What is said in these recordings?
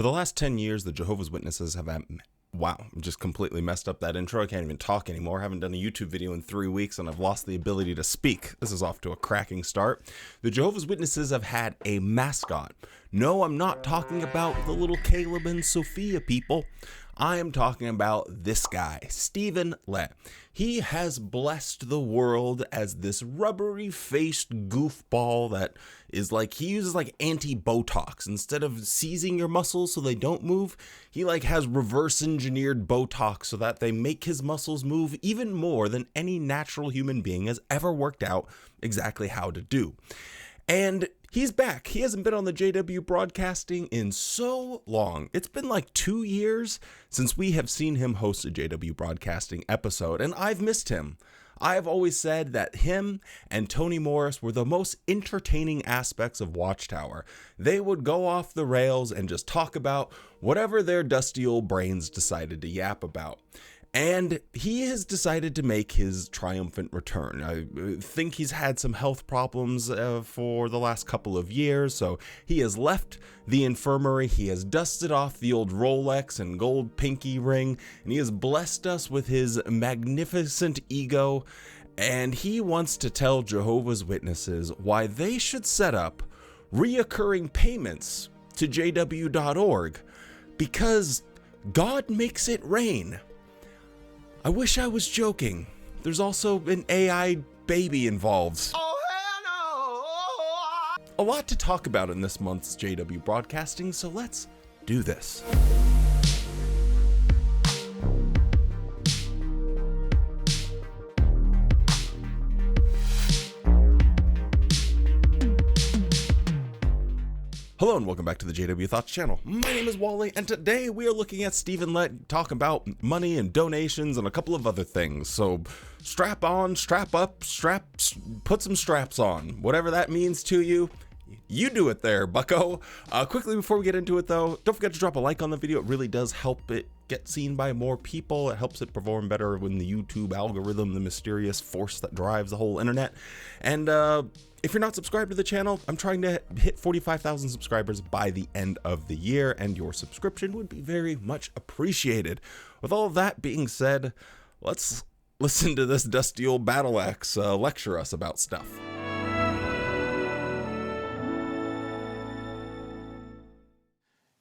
For the last 10 years, the Jehovah's Witnesses have had... Wow, just completely messed up that intro. I can't even talk anymore. I haven't done a YouTube video in 3 weeks and I've lost the ability to speak. This is off to a cracking start. The Jehovah's Witnesses have had a mascot. No, I'm not talking about the little Caleb and Sophia people. I am talking about this guy, Stephen Lett. He has blessed the world as this rubbery-faced goofball that is like, he uses like anti-Botox. Instead of seizing your muscles so they don't move, he like has reverse-engineered Botox so that they make his muscles move even more than any natural human being has ever worked out exactly how to do. And he's back. He hasn't been on the JW broadcasting in so long. It's been like 2 years since we have seen him host a JW broadcasting episode, and I've missed him. I've always said that him and Tony Morris were the most entertaining aspects of Watchtower. They would go off the rails and just talk about whatever their dusty old brains decided to yap about. And he has decided to make his triumphant return. I think he's had some health problems for the last couple of years, so he has left the infirmary. He has dusted off the old Rolex and gold pinky ring, and he has blessed us with his magnificent ego. And he wants to tell Jehovah's Witnesses why they should set up reoccurring payments to JW.org, because God makes it rain. I wish I was joking. There's also an AI baby involved. Oh, hell no! A lot to talk about in this month's JW broadcasting, so let's do this. Hello and welcome back to the JW Thoughts channel. My name is Wally and today we are looking at Stephen Lett talk about money and donations and a couple of other things. So strap on, strap up, put some straps on. Whatever that means to you, you do it there, bucko. Quickly before we get into it though, don't forget to drop a like on the video. It really does help it get seen by more people. It helps it perform better when the YouTube algorithm, the mysterious force that drives the whole internet. And if you're not subscribed to the channel, I'm trying to hit 45,000 subscribers by the end of the year, and your subscription would be very much appreciated. With all of that being said, let's listen to this dusty old battle axe lecture us about stuff.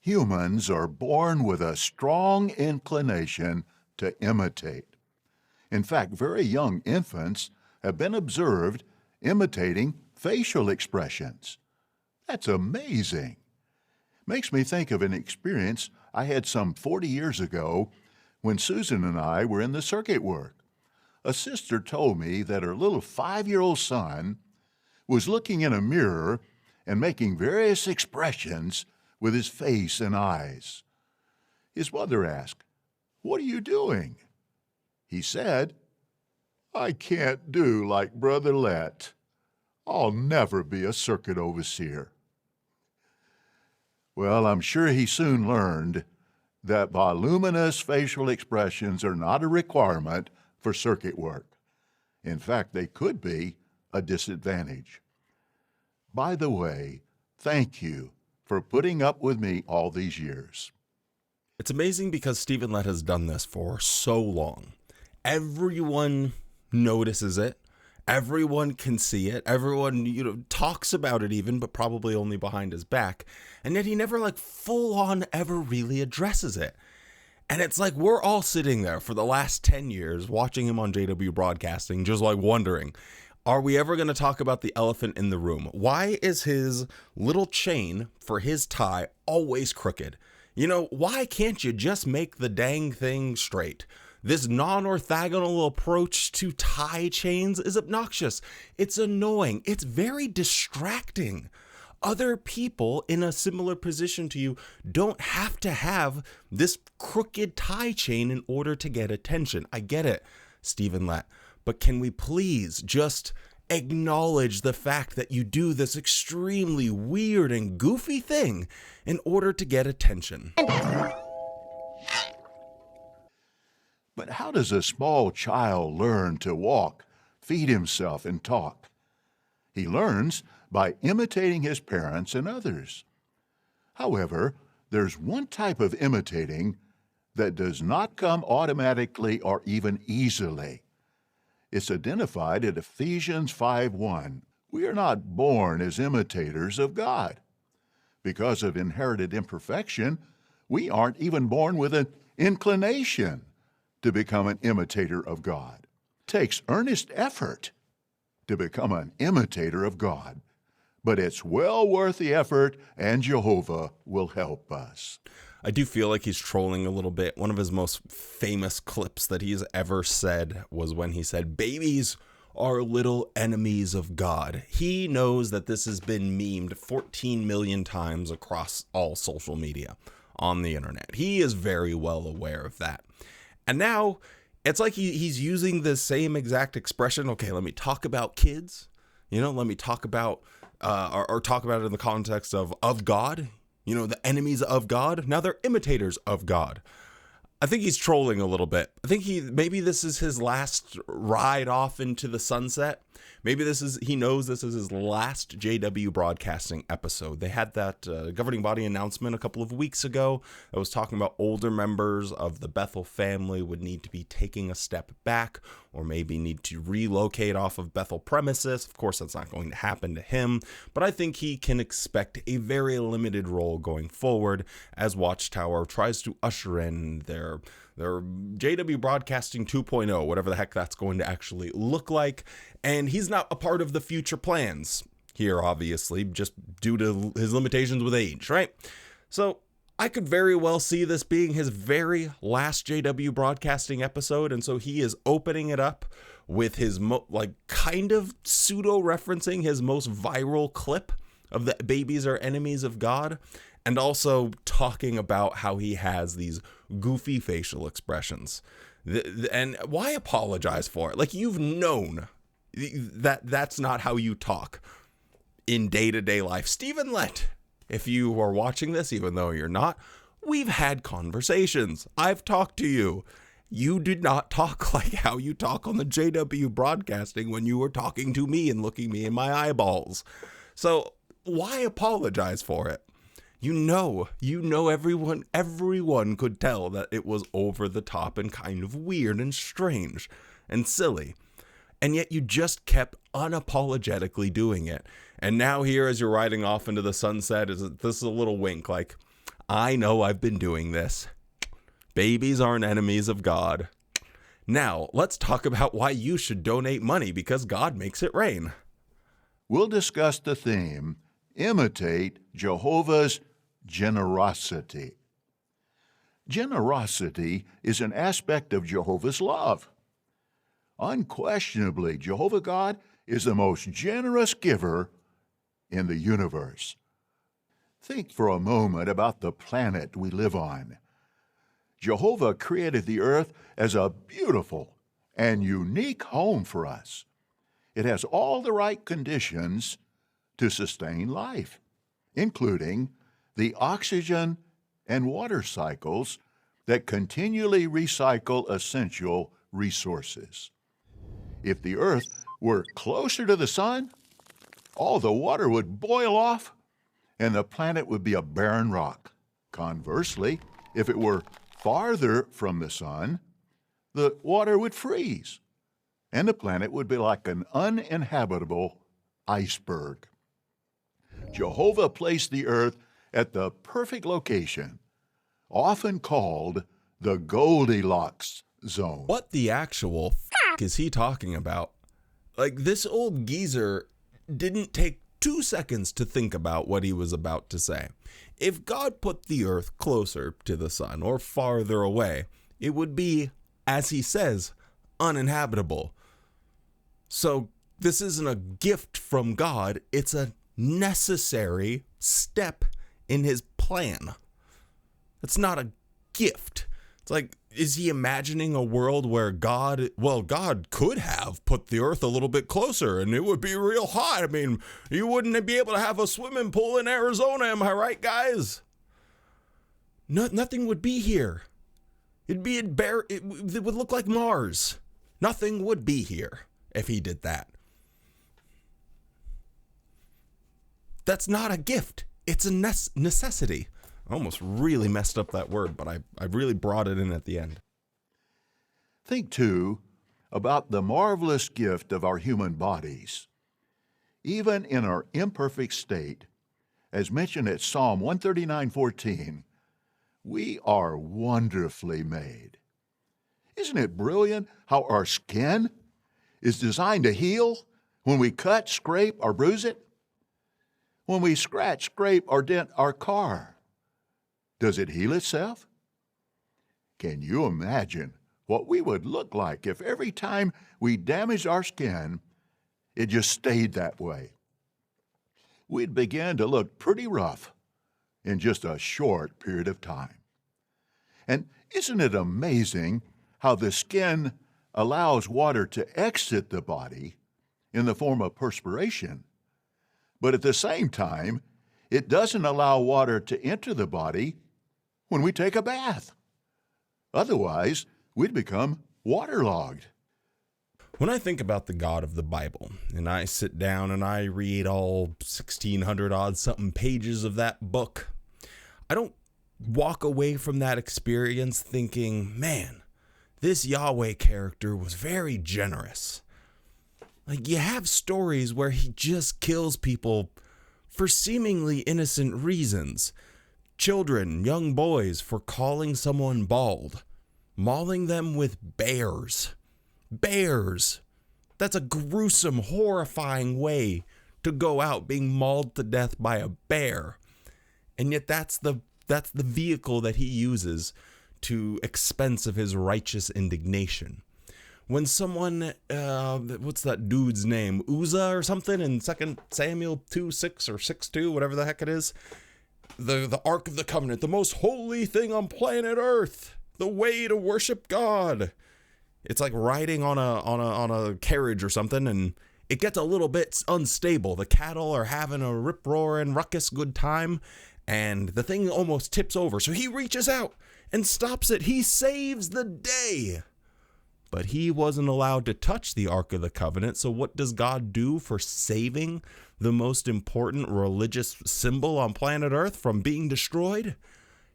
Humans are born with a strong inclination to imitate. In fact, very young infants have been observed imitating facial expressions. That's amazing. Makes me think of an experience I had some 40 years ago when Susan and I were in the circuit work. A sister told me that her little 5-year-old son was looking in a mirror and making various expressions with his face and eyes. His mother asked, "What are you doing?" He said, "I can't do like Brother Lett. I'll never be a circuit overseer." Well, I'm sure he soon learned that voluminous facial expressions are not a requirement for circuit work. In fact, they could be a disadvantage. By the way, thank you for putting up with me all these years. It's amazing because Stephen Lett has done this for so long. Everyone notices it. Everyone can see it. Everyone, talks about it even, but probably only behind his back. And yet he never like full on ever really addresses it. And it's like we're all sitting there for the last 10 years watching him on JW broadcasting, just like wondering, are we ever going to talk about the elephant in the room? Why is his little chain for his tie always crooked? Why can't you just make the dang thing straight? This non-orthogonal approach to tie chains is obnoxious. It's annoying. It's very distracting. Other people in a similar position to you don't have to have this crooked tie chain in order to get attention. I get it, Stephen Lett. But can we please just acknowledge the fact that you do this extremely weird and goofy thing in order to get attention? But how does a small child learn to walk, feed himself, and talk? He learns by imitating his parents and others. However, There's one type of imitating that does not come automatically or even easily. It's identified in Ephesians 5:1. We are not born as imitators of God. Because of inherited imperfection, we aren't even born with an inclination to become an imitator of God. It takes earnest effort to become an imitator of God, but it's well worth the effort, and Jehovah will help us. I do feel like he's trolling a little bit. One of his most famous clips that he's ever said was when he said, "Babies are little enemies of God." He knows that this has been memed 14 million times across all social media on the internet. He is very well aware of that. And now it's like he's using the same exact expression. Okay, let me talk about kids. Let me talk about, or talk about it in the context of God. The enemies of God. Now they're imitators of God. I think he's trolling a little bit. I think maybe this is his last ride off into the sunset. Maybe he knows this is his last JW broadcasting episode. They had that governing body announcement a couple of weeks ago that was talking about older members of the Bethel family would need to be taking a step back or maybe need to relocate off of Bethel premises. Of course, that's not going to happen to him, but I think he can expect a very limited role going forward as Watchtower tries to usher in their JW Broadcasting 2.0, whatever the heck that's going to actually look like. And he's not a part of the future plans here, obviously, just due to his limitations with age, right? So I could very well see this being his very last JW Broadcasting episode. And so he is opening it up with his kind of pseudo-referencing his most viral clip of the babies are enemies of God. And also talking about how he has these goofy facial expressions. And why apologize for it? Like, you've known that that's not how you talk in day-to-day life. Stephen Lett, if you are watching this, even though you're not, we've had conversations. I've talked to you. You did not talk like how you talk on the JW Broadcasting when you were talking to me and looking me in my eyeballs. So why apologize for it? Everyone could tell that it was over the top and kind of weird and strange and silly. And yet you just kept unapologetically doing it. And now here, as you're riding off into the sunset, this is a little wink like, I know I've been doing this. Babies aren't enemies of God. Now, let's talk about why you should donate money because God makes it rain. We'll discuss the theme, Imitate Jehovah's Generosity. Generosity is an aspect of Jehovah's love. Unquestionably, Jehovah God is the most generous giver in the universe. Think for a moment about the planet we live on. Jehovah created the earth as a beautiful and unique home for us. It has all the right conditions to sustain life, including the oxygen and water cycles that continually recycle essential resources. If the earth were closer to the sun, all the water would boil off and the planet would be a barren rock. Conversely, if it were farther from the sun, the water would freeze and the planet would be like an uninhabitable iceberg. Jehovah placed the earth at the perfect location, often called the Goldilocks zone. What the actual is he talking about? Like, this old geezer didn't take 2 seconds to think about what he was about to say. If God put the earth closer to the sun or farther away, it would be, as he says, uninhabitable. So this isn't a gift from God, it's a necessary step in his plan. It's not a gift. It's like, is he imagining a world where God could have put the earth a little bit closer and it would be real hot? I mean, you wouldn't be able to have a swimming pool in Arizona, am I right, guys? Nothing would be here. It would look like Mars. Nothing would be here if he did that. That's not a gift. It's a necessity. I almost really messed up that word, but I really brought it in at the end. Think, too, about the marvelous gift of our human bodies. Even in our imperfect state, as mentioned at Psalm 139:14, we are wonderfully made. Isn't it brilliant how our skin is designed to heal when we cut, scrape, or bruise it? When we scratch, scrape, or dent our car, does it heal itself? Can you imagine what we would look like if every time we damaged our skin, it just stayed that way? We'd begin to look pretty rough in just a short period of time. And isn't it amazing how the skin allows water to exit the body in the form of perspiration, but at the same time, it doesn't allow water to enter the body when we take a bath? Otherwise, we'd become waterlogged. When I think about the God of the Bible, and I sit down and I read all 1,600 odd something pages of that book, I don't walk away from that experience thinking, man, this Yahweh character was very generous. Like, you have stories where he just kills people for seemingly innocent reasons. Children, young boys, for calling someone bald, mauling them with bears. Bears. That's a gruesome, horrifying way to go out, being mauled to death by a bear. And yet that's the vehicle that he uses to expense of his righteous indignation. When someone, what's that dude's name? Uzzah or something in 2 Samuel 2:6 or 6:2, whatever the heck it is. The Ark of the Covenant, the most holy thing on planet Earth, the way to worship God. It's like riding on a carriage or something, and it gets a little bit unstable. The cattle are having a rip-roaring, ruckus good time, and the thing almost tips over. So he reaches out and stops it. He saves the day. But he wasn't allowed to touch the Ark of the Covenant, so what does God do for saving the most important religious symbol on planet Earth from being destroyed?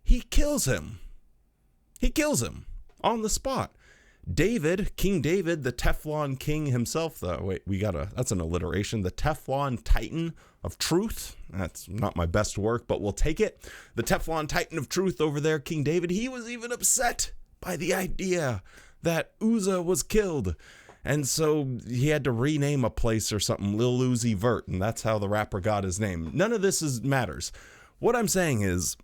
He kills him. He kills him on the spot. David, King David, the Teflon king himself, that's an alliteration, the Teflon Titan of truth. That's not my best work, but we'll take it. The Teflon Titan of truth over there, King David, he was even upset by the idea that Uzzah was killed. And so he had to rename a place or something, Lil Uzi Vert, and that's how the rapper got his name. None of this matters. What I'm saying is,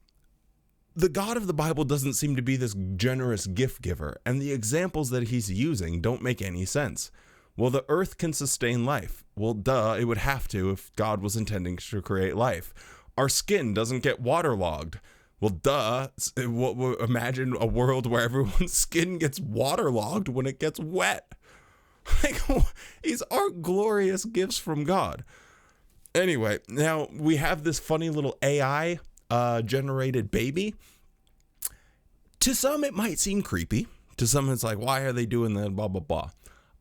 the God of the Bible doesn't seem to be this generous gift giver, and the examples that he's using don't make any sense. Well, the earth can sustain life. Well, duh, it would have to if God was intending to create life. Our skin doesn't get waterlogged. Well, duh, imagine a world where everyone's skin gets waterlogged when it gets wet. Like, these aren't glorious gifts from God. Anyway, now we have this funny little AI generated baby. To some, it might seem creepy. To some, it's like, why are they doing that? Blah, blah, blah.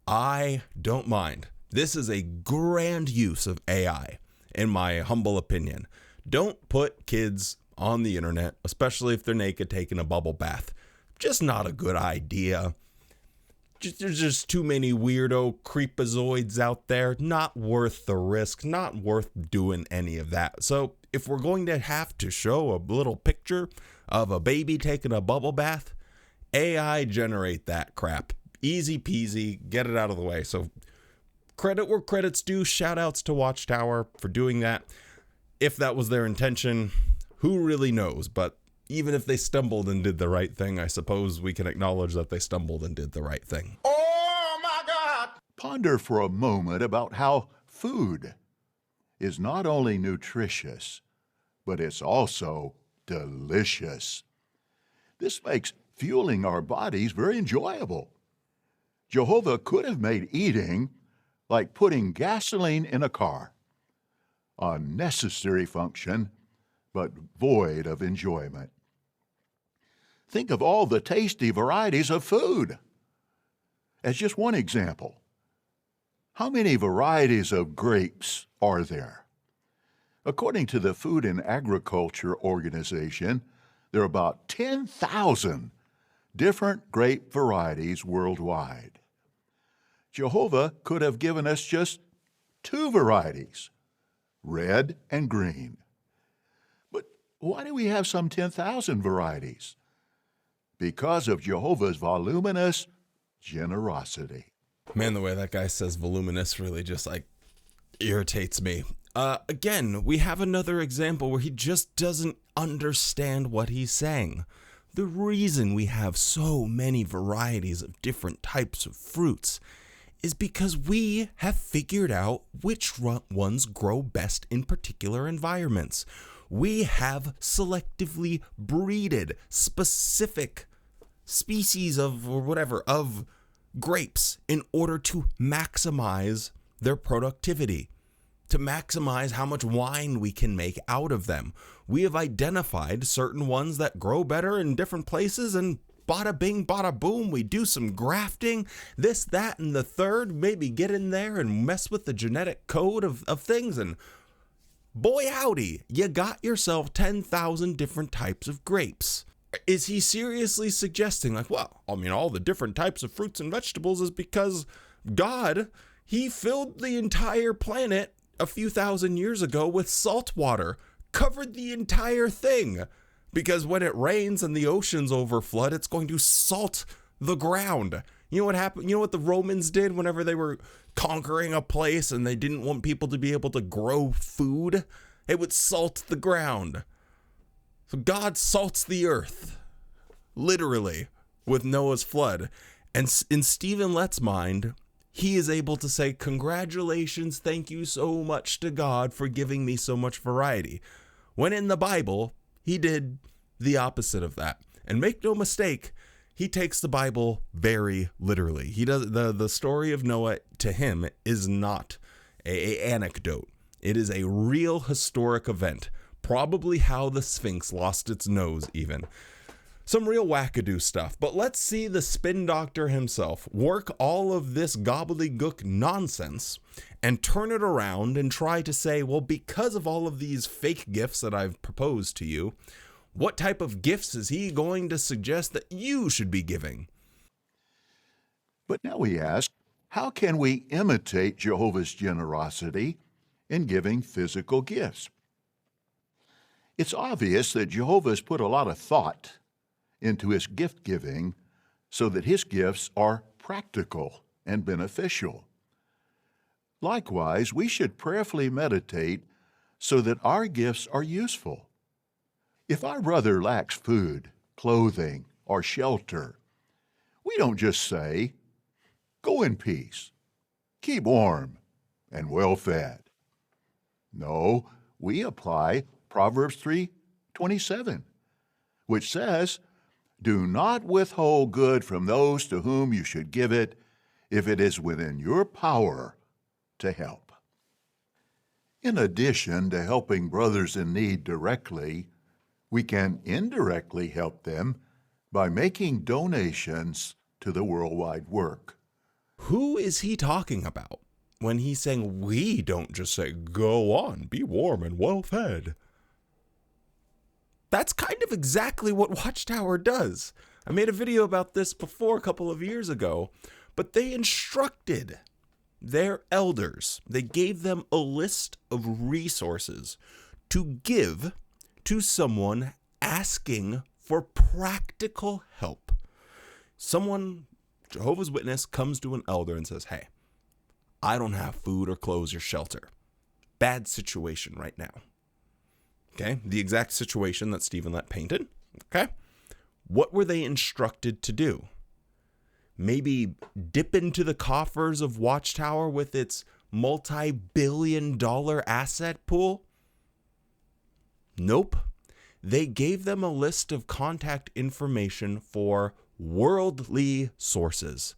I don't mind. This is a grand use of AI, in my humble opinion. Don't put kids on the internet, especially if they're naked taking a bubble bath. Just not a good idea. There's just too many weirdo creepazoids out there. Not worth the risk. Not worth doing any of that. So if we're going to have to show a little picture of a baby taking a bubble bath, AI generate that crap. Easy peasy. Get it out of the way. So credit where credit's due. Shout outs to Watchtower for doing that. If that was their intention, who really knows? But even if they stumbled and did the right thing, I suppose we can acknowledge that they stumbled and did the right thing. Oh my God! Ponder for a moment about how food is not only nutritious, but it's also delicious. This makes fueling our bodies very enjoyable. Jehovah could have made eating like putting gasoline in a car, a necessary function, but void of enjoyment. Think of all the tasty varieties of food. As just one example, how many varieties of grapes are there? According to the Food and Agriculture Organization, There are about 10,000 different grape varieties worldwide. Jehovah could have given us just 2 varieties, red and green. But why do we have some 10,000 varieties? Because of Jehovah's voluminous generosity. Man, the way that guy says voluminous really just like irritates me. Again, we have another example where he just doesn't understand what he's saying. The reason we have so many varieties of different types of fruits is because we have figured out which ones grow best in particular environments. We have selectively breeded specific species of grapes in order to maximize their productivity, to maximize how much wine we can make out of them. We have identified certain ones that grow better in different places, and bada bing, bada boom, we do some grafting, this, that, and the third, maybe get in there and mess with the genetic code of things, and boy howdy, you got yourself 10,000 different types of grapes. Is he seriously suggesting, like, well, I mean, all the different types of fruits and vegetables is because God, he filled the entire planet a few thousand years ago with salt water, covered the entire thing, because when it rains and the oceans overflood, it's going to salt the ground. You know what happened? You know what the Romans did whenever they were conquering a place and they didn't want people to be able to grow food? It would salt the ground. So God salts the earth, literally, with Noah's flood. And in Stephen Lett's mind, he is able to say, congratulations, thank you so much to God for giving me so much variety. When in the Bible, he did the opposite of that. And make no mistake, he takes the Bible very literally. He does the story of Noah to him is not an anecdote. It is a real historic event. Probably how the Sphinx lost its nose even. Some real wackadoo stuff, but let's see the spin doctor himself work all of this gobbledygook nonsense and turn it around and try to say, well, because of all of these fake gifts that I've proposed to you, what type of gifts is he going to suggest that you should be giving? But now we ask, how can we imitate Jehovah's generosity in giving physical gifts? It's obvious that Jehovah has put a lot of thought into his gift giving so that his gifts are practical and beneficial. Likewise, we should prayerfully meditate so that our gifts are useful. If our brother lacks food, clothing, or shelter, we don't just say, "Go in peace, keep warm, and well fed." No, we apply Proverbs 3:27, which says, "Do not withhold good from those to whom you should give it, if it is within your power to help." In addition to helping brothers in need directly, we can indirectly help them by making donations to the worldwide work. Who is he talking about when he's saying we don't just say, go on, be warm and well fed? That's kind of exactly what Watchtower does. I made a video about this before a couple of years ago, but they instructed their elders, they gave them a list of resources to give to someone asking for practical help. Someone, Jehovah's Witness, comes to an elder and says, hey, I don't have food or clothes or shelter. Bad situation right now. Okay, the exact situation that Stephen Lett painted. Okay, what were they instructed to do? Maybe dip into the coffers of Watchtower with its multi-billion-dollar asset pool? Nope. They gave them a list of contact information for worldly sources,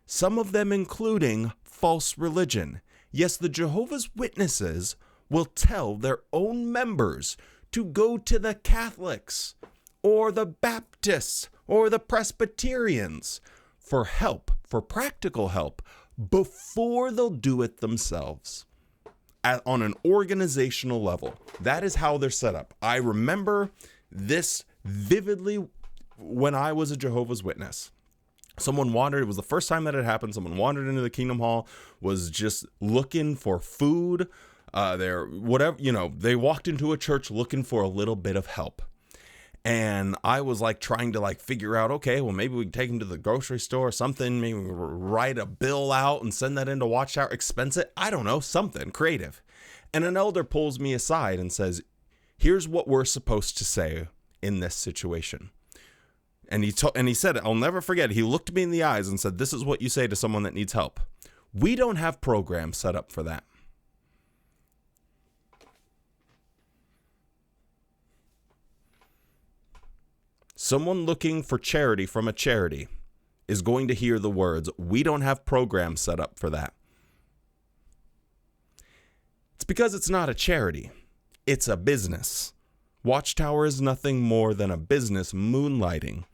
some of them including false religion. Yes, the Jehovah's Witnesses will tell their own members to go to the Catholics or the Baptists or the Presbyterians for help, for practical help, before they'll do it themselves on an organizational level. That is how they're set up. I remember this vividly when I was a Jehovah's Witness. Someone wandered, it was the first time that it happened, someone wandered into the Kingdom Hall, was just looking for food, they walked into a church looking for a little bit of help. And I was like trying to like figure out, okay, well, maybe we can take him to the grocery store or something. Maybe we write a bill out and send that into Watchtower, expense it. I don't know, something creative. And an elder pulls me aside and says, here's what we're supposed to say in this situation. And he said, I'll never forget, he looked me in the eyes and said, this is what you say to someone that needs help. We don't have programs set up for that. Someone looking for charity from a charity is going to hear the words, we don't have programs set up for that. It's because it's not a charity. It's a business. Watchtower is nothing more than a business moonlighting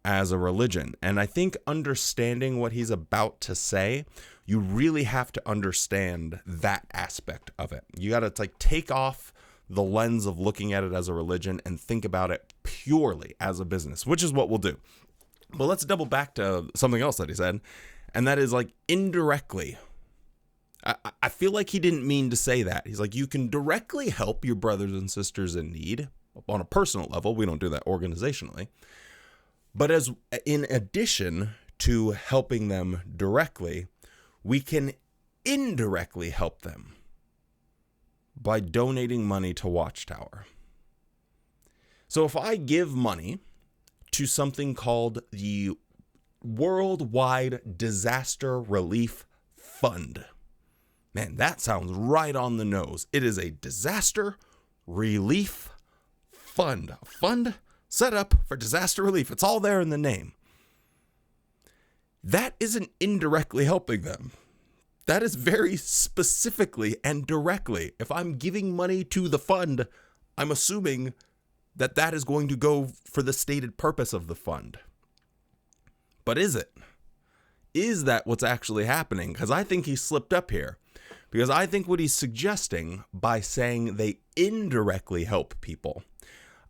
as a religion. And I think understanding what he's about to say, you really have to understand that aspect of it. You got to take off the lens of looking at it as a religion and think about it purely as a business, which is what we'll do. But let's double back to something else that he said, and that is like indirectly. I feel like he didn't mean to say that. He's like, you can directly help your brothers and sisters in need on a personal level. We don't do that organizationally. But as in addition to helping them directly, we can indirectly help them by donating money to Watchtower. So if I give money to something called the Worldwide Disaster Relief Fund, man, that sounds right on the nose. It is a disaster relief fund. A fund set up for disaster relief. It's all there in the name. That isn't indirectly helping them. That is very specifically and directly. If I'm giving money to the fund, I'm assuming that that is going to go for the stated purpose of the fund. But is it? Is that what's actually happening? Because I think he slipped up here. Because I think what he's suggesting by saying they indirectly help people,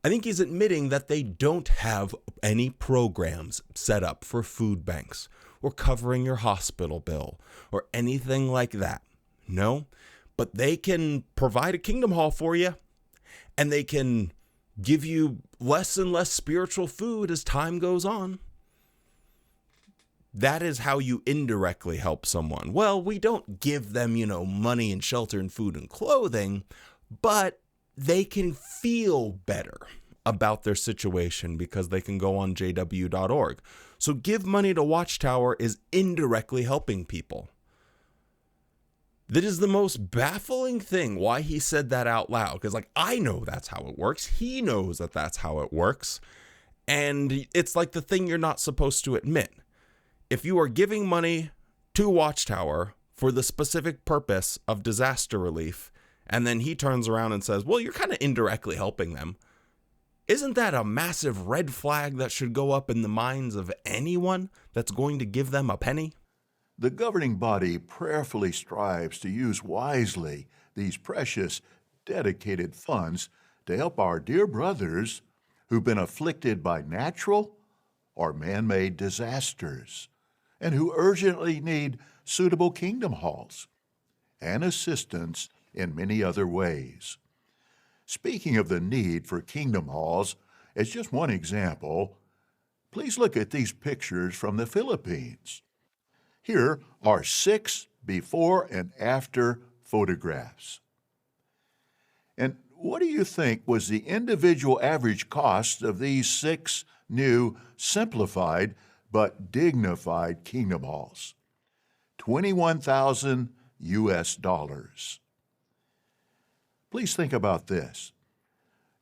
I think he's admitting that they don't have any programs set up for food banks or covering your hospital bill or anything like that. No, but they can provide a Kingdom Hall for you, and they can give you less and less spiritual food as time goes on. That is how you indirectly help someone. Well, we don't give them, money and shelter and food and clothing, but they can feel better about their situation because they can go on jw.org. So give money to Watchtower is indirectly helping people. That is the most baffling thing why he said that out loud. Because I know that's how it works. He knows that that's how it works. And it's like the thing you're not supposed to admit. If you are giving money to Watchtower for the specific purpose of disaster relief, and then he turns around and says, well, you're kind of indirectly helping them. Isn't that a massive red flag that should go up in the minds of anyone that's going to give them a penny? The governing body prayerfully strives to use wisely these precious, dedicated funds to help our dear brothers who've been afflicted by natural or man-made disasters and who urgently need suitable Kingdom Halls and assistance in many other ways. Speaking of the need for Kingdom Halls, as just one example, please look at these pictures from the Philippines. Here are 6 before and after photographs. And what do you think was the individual average cost of these 6 new, simplified, but dignified Kingdom Halls? $21,000 US. Please think about this.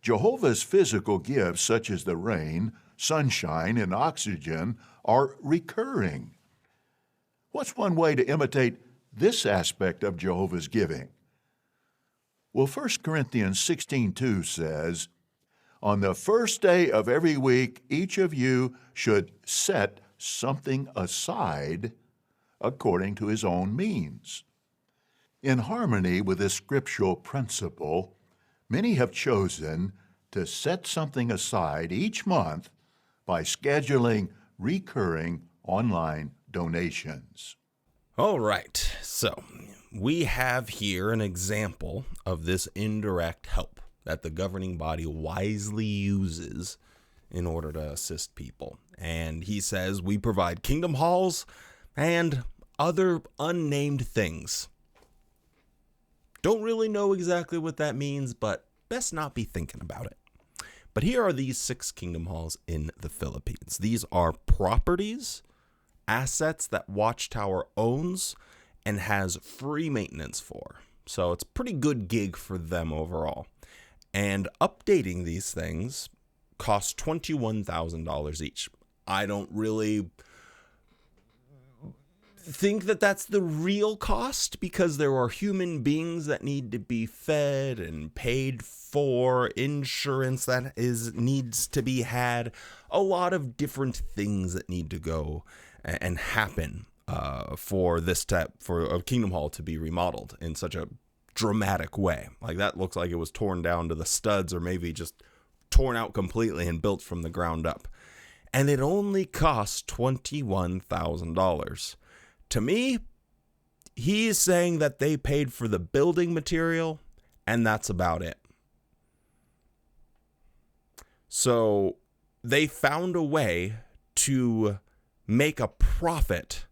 Jehovah's physical gifts, such as the rain, sunshine, and oxygen, are recurring. What's one way to imitate this aspect of Jehovah's giving? Well, 1 Corinthians 16:2 says, on the first day of every week, each of you should set something aside according to his own means. In harmony with this scriptural principle, many have chosen to set something aside each month by scheduling recurring online donations. All right, so we have here an example of this indirect help that the governing body wisely uses in order to assist people. And he says we provide kingdom halls and other unnamed things. Don't really know exactly what that means, but best not be thinking about it. But here are these 6 kingdom halls in the Philippines. These are properties, assets that Watchtower owns and has free maintenance for. So it's a pretty good gig for them overall. And updating these things costs $21,000 each. I don't really think that that's the real cost, because there are human beings that need to be fed and paid for, insurance that needs to be had, a lot of different things that need to go and happen for a Kingdom Hall to be remodeled in such a dramatic way. Like, that looks like it was torn down to the studs, or maybe just torn out completely and built from the ground up. And it only costs $21,000. To me, he's saying that they paid for the building material, and that's about it. So they found a way to make a profit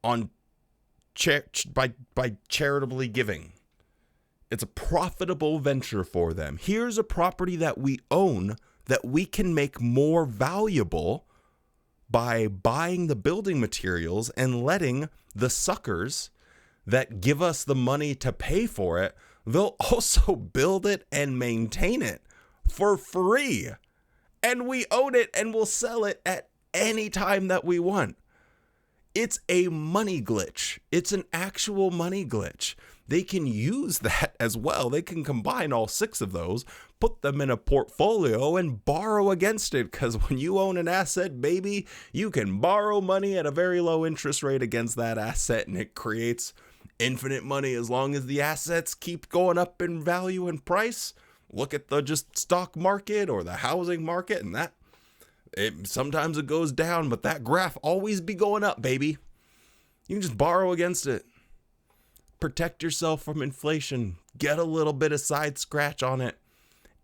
on by charitably giving. It's a profitable venture for them. Here's a property that we own that we can make more valuable by buying the building materials and letting the suckers that give us the money to pay for it, they'll also build it and maintain it for free. And we own it and we'll sell it at any time that we want. It's a money glitch. It's an actual money glitch. They can use that as well. They can combine all 6 of those, put them in a portfolio, and borrow against it. Because when you own an asset, baby, you can borrow money at a very low interest rate against that asset, and it creates infinite money as long as the assets keep going up in value and price. Look at the just stock market or the housing market, and sometimes it goes down, but that graph always be going up, baby. You can just borrow against it. Protect yourself from inflation. Get a little bit of side scratch on it.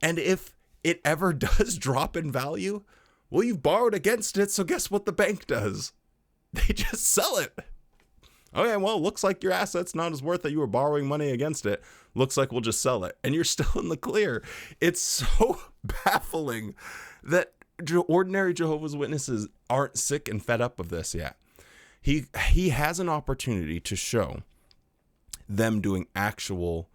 And if it ever does drop in value, well, you've borrowed against it, so guess what the bank does? They just sell it. Okay, well, looks like your asset's not as worth that you were borrowing money against it. Looks like we'll just sell it. And you're still in the clear. It's so baffling that ordinary Jehovah's Witnesses aren't sick and fed up of this yet. He has an opportunity to show them doing actual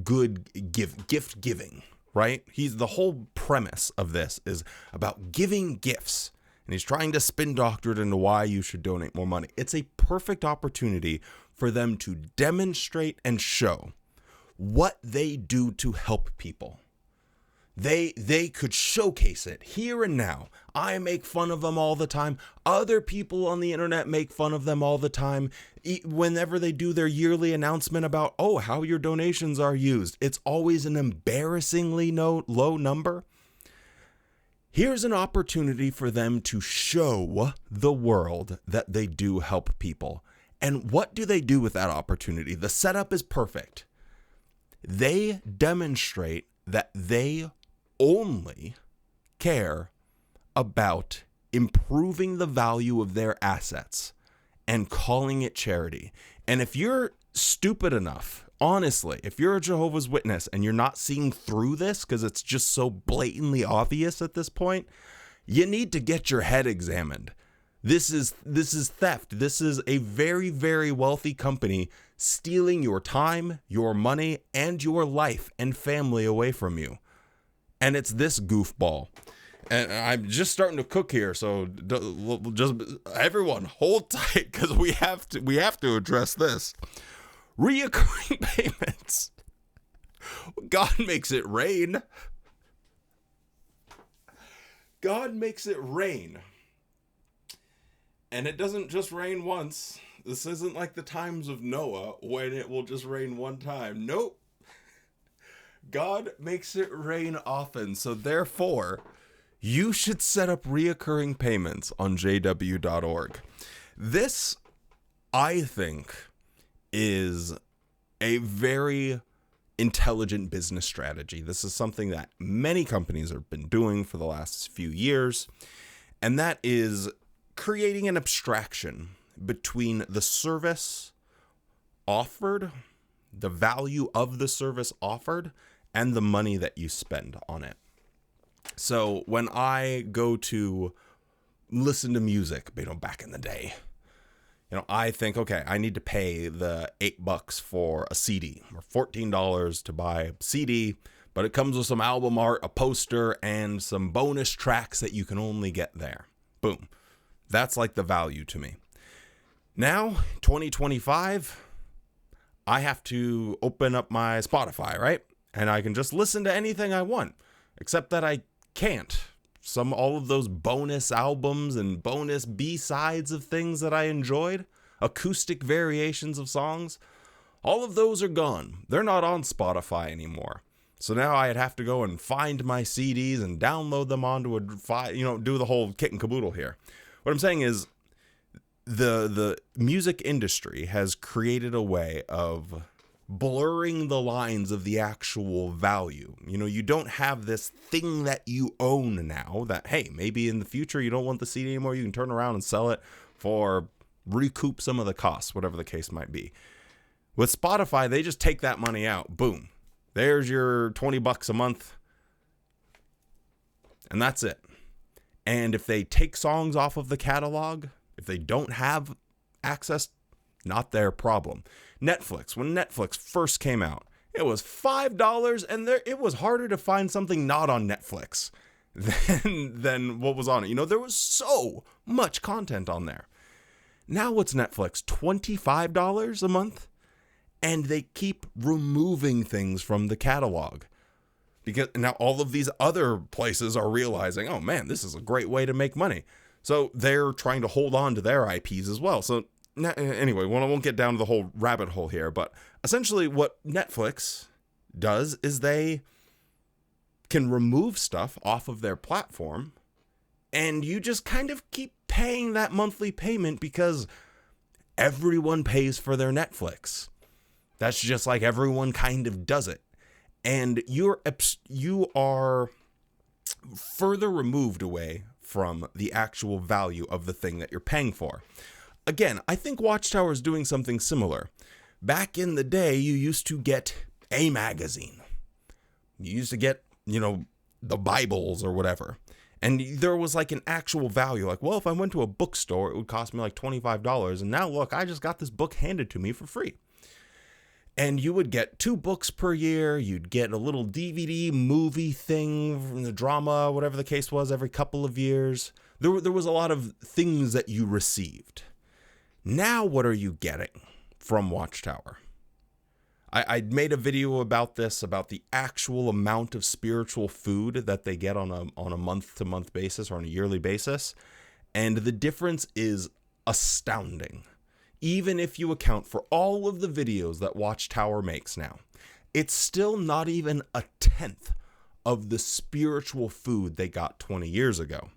good gift giving, right? The whole premise of this is about giving gifts, and he's trying to spin doctor it into why you should donate more money. It's a perfect opportunity for them to demonstrate and show what they do to help people. They could showcase it here and now. I make fun of them all the time. Other people on the internet make fun of them all the time. Whenever they do their yearly announcement about, how your donations are used, it's always an embarrassingly low number. Here's an opportunity for them to show the world that they do help people. And what do they do with that opportunity? The setup is perfect. They demonstrate that they only care about improving the value of their assets and calling it charity. And if you're stupid enough, honestly, if you're a Jehovah's Witness and you're not seeing through this because it's just so blatantly obvious at this point, you need to get your head examined. This is theft. This is a very, very wealthy company stealing your time, your money, and your life and family away from you. And it's this goofball. And I'm just starting to cook here, so just everyone hold tight, because we have to address this. Reoccurring payments. God makes it rain. God makes it rain. And it doesn't just rain once. This isn't like the times of Noah when it will just rain one time. Nope. God makes it rain often, so therefore, you should set up reoccurring payments on jw.org. This, I think, is a very intelligent business strategy. This is something that many companies have been doing for the last few years, and that is creating an abstraction between the service offered, the value of the service offered, and the money that you spend on it. So when I go to listen to music, back in the day, I think, okay, I need to pay the $8 for a CD or $14 to buy a CD, but it comes with some album art, a poster, and some bonus tracks that you can only get there. Boom. That's like the value to me. Now, 2025, I have to open up my Spotify, right? And I can just listen to anything I want, except that I can't. All of those bonus albums and bonus B-sides of things that I enjoyed, acoustic variations of songs, all of those are gone. They're not on Spotify anymore. So now I'd have to go and find my CDs and download them onto a file, do the whole kit and caboodle here. What I'm saying is the music industry has created a way of blurring the lines of the actual value. You don't have this thing that you own now that, hey, maybe in the future you don't want the CD anymore. You can turn around and sell it for recoup some of the costs, whatever the case might be. With Spotify, they just take that money out. Boom. There's your $20 a month. And that's it. And if they take songs off of the catalog, if they don't have access, not their problem. Netflix, when Netflix first came out, it was $5, and it was harder to find something not on Netflix than what was on it. There was so much content on there. Now what's Netflix? $25 a month? And they keep removing things from the catalog. Because now all of these other places are realizing, oh man, this is a great way to make money. So they're trying to hold on to their IPs as well. So anyway, I won't get down to the whole rabbit hole here, but essentially what Netflix does is they can remove stuff off of their platform, and you just kind of keep paying that monthly payment because everyone pays for their Netflix. That's just like everyone kind of does it. And you are further removed away from the actual value of the thing that you're paying for. Again, I think Watchtower is doing something similar. Back in the day, you used to get a magazine. You used to get, the Bibles or whatever. And there was like an actual value. Like, well, if I went to a bookstore, it would cost me like $25. And now look, I just got this book handed to me for free. And you would get 2 books per year. You'd get a little DVD movie thing from the drama, whatever the case was, every couple of years. There was a lot of things that you received. Now, what are you getting from Watchtower? I made a video about this, about the actual amount of spiritual food that they get on a month-to-month basis or on a yearly basis. And the difference is astounding. Even if you account for all of the videos that Watchtower makes now, it's still not even a tenth of the spiritual food they got 20 years ago.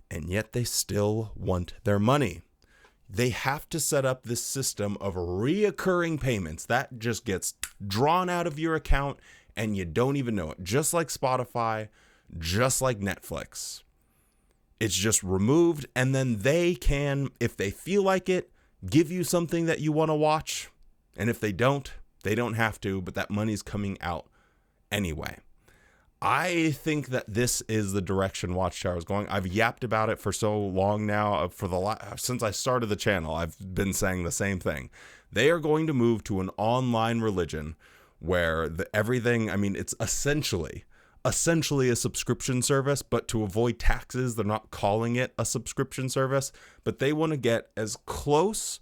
And yet they still want their money. They have to set up this system of reoccurring payments that just gets drawn out of your account and you don't even know it. Just like Spotify, just like Netflix. It's just removed, and then they can, if they feel like it, give you something that you want to watch. And if they don't have to, but that money's coming out anyway. I think that this is the direction Watchtower is going. I've yapped about it for so long now. Since I started the channel, I've been saying the same thing. They are going to move to an online religion where it's essentially a subscription service, but to avoid taxes, they're not calling it a subscription service, but they want to get as close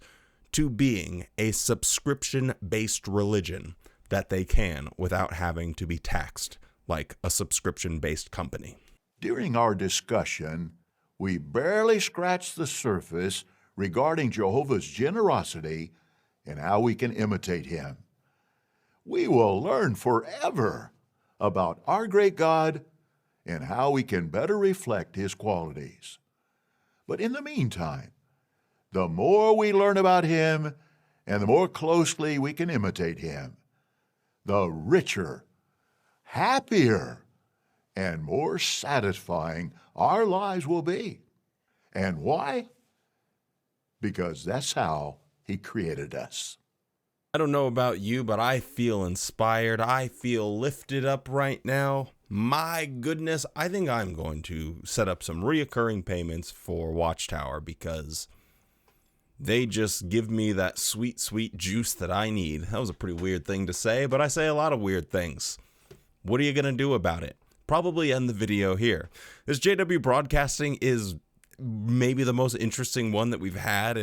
to being a subscription-based religion that they can without having to be taxed like a subscription-based company. During our discussion, we barely scratched the surface regarding Jehovah's generosity and how we can imitate him. We will learn forever about our great God and how we can better reflect His qualities. But in the meantime, the more we learn about Him and the more closely we can imitate Him, the richer, happier, and more satisfying our lives will be. And why? Because that's how He created us. I don't know about you, but I feel inspired. I feel lifted up right now. My goodness, I think I'm going to set up some reoccurring payments for Watchtower because they just give me that sweet, sweet juice that I need. That was a pretty weird thing to say, but I say a lot of weird things. What are you going to do about it? Probably end the video here. This JW broadcasting is maybe the most interesting one that we've had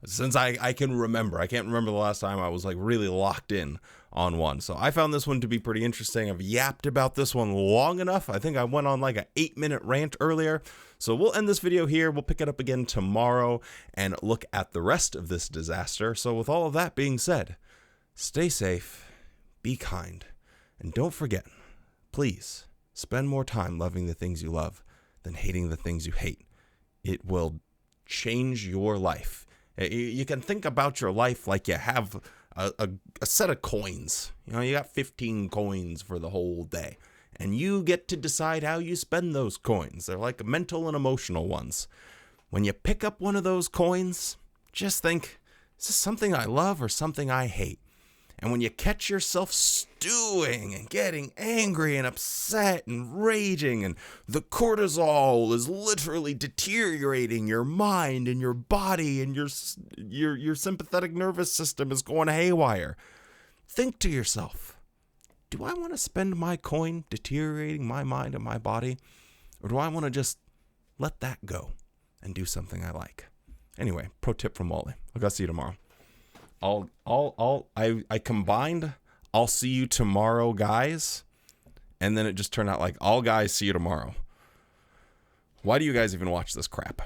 since I can remember. I can't remember the last time I was like really locked in on one. So I found this one to be pretty interesting. I've yapped about this one long enough. I think I went on like an 8-minute rant earlier. So we'll end this video here. We'll pick it up again tomorrow and look at the rest of this disaster. So with all of that being said, stay safe, be kind, and don't forget, please spend more time loving the things you love than hating the things you hate. It will change your life. You can think about your life like you have a set of coins. You know, you got 15 coins for the whole day, and you get to decide how you spend those coins. They're like mental and emotional ones. When you pick up one of those coins, just think, is this something I love or something I hate? And when you catch yourself stewing and getting angry and upset and raging, and the cortisol is literally deteriorating your mind and your body, and your sympathetic nervous system is going haywire, think to yourself, do I want to spend my coin deteriorating my mind and my body? Or do I want to just let that go and do something I like? Anyway, pro tip from Wally. I'll see you tomorrow. I combined, I'll see you tomorrow, guys. And then it just turned out like, all guys see you tomorrow. Why do you guys even watch this crap?